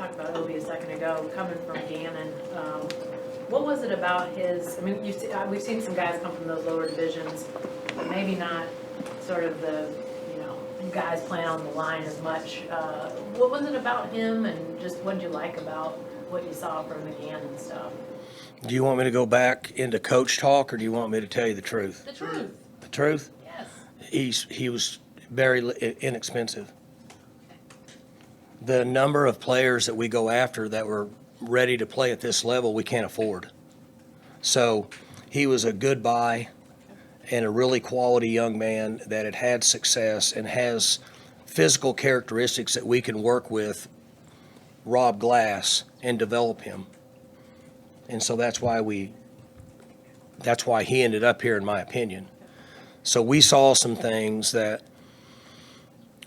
talked about Obi a second ago, coming from Gannon. What was it about his, I mean, we've seen some guys come from those lower divisions, maybe not sort of the, guys playing on the line as much. What was it about him, and just what did you like about what you saw from the Gannon stuff? Do you want me to go back into coach talk, or do you want me to tell you the truth? The truth. The truth? Yes. He was very inexpensive. The number of players that we go after that were ready to play at this level, we can't afford. So he was a good buy and a really quality young man that had had success and has physical characteristics that we can work with Rob Glass and develop him. And so that's why he ended up here, in my opinion. So we saw some things that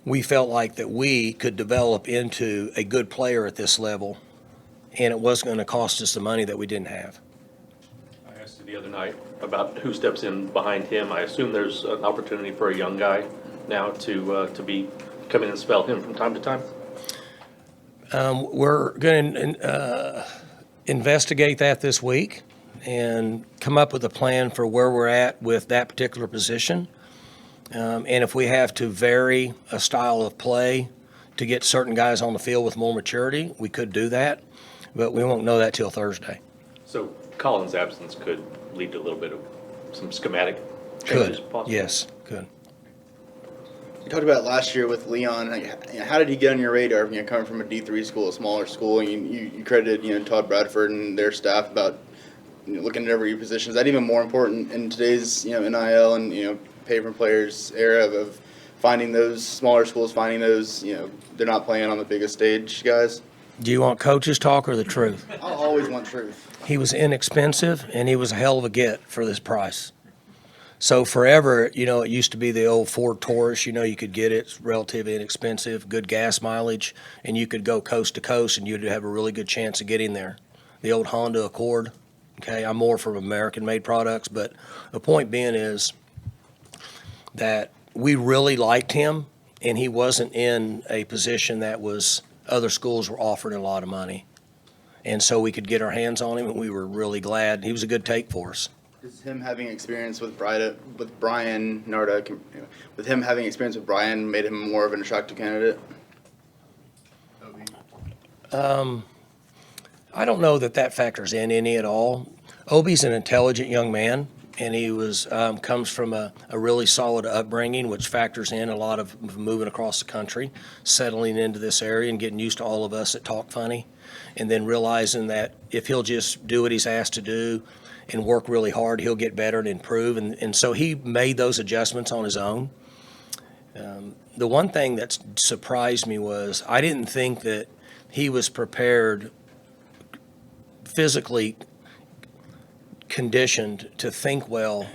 we felt like that we could develop into a good player at this level, and it wasn't going to cost us the money that we didn't have. I asked you the other night about who steps in behind him. I assume there's an opportunity for a young guy now to come in and spell him from time to time. We're going to investigate that this week and come up with a plan for where we're at with that particular position. And if we have to vary a style of play to get certain guys on the field with more maturity, we could do that, but we won't know that till Thursday. So Collins' absence could lead to a little bit of some schematic changes possible? Yes, could. You talked about last year with Leon. How did he get on your radar? Coming from a D3 school, a smaller school, and you credited Todd Bradford and their staff about looking at every position. Is that even more important in today's NIL and pay-per players era of finding those smaller schools, finding those they're not playing on the biggest stage guys? Do you want coaches talk or the truth? I always want truth. He was inexpensive, and he was a hell of a get for this price. So forever, it used to be the old Ford Taurus. You could get it. It's relatively inexpensive, good gas mileage, and you could go coast to coast, and you'd have a really good chance of getting there. The old Honda Accord. Okay, I'm more from American-made products, but the point being is that we really liked him, and he wasn't in a position that was other schools were offering a lot of money. And so we could get our hands on him, and we were really glad. He was a good take for us. Is him having experience with Brian Narda, with him having experience with Brian, made him more of an attractive candidate? I don't know that factors in any at all. Obi's an intelligent young man, and he comes from a really solid upbringing, which factors in a lot of moving across the country, settling into this area and getting used to all of us that talk funny, and then realizing that if he'll just do what he's asked to do and work really hard, he'll get better and improve. And so he made those adjustments on his own. The one thing that surprised me was I didn't think that he was prepared, physically conditioned to think well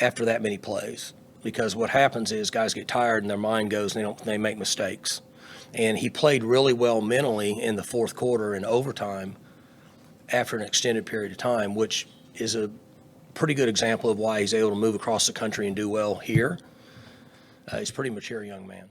after that many plays. Because what happens is guys get tired and their mind goes and they make mistakes. And he played really well mentally in the fourth quarter and overtime after an extended period of time, which is a pretty good example of why he's able to move across the country and do well here. He's a pretty mature young man.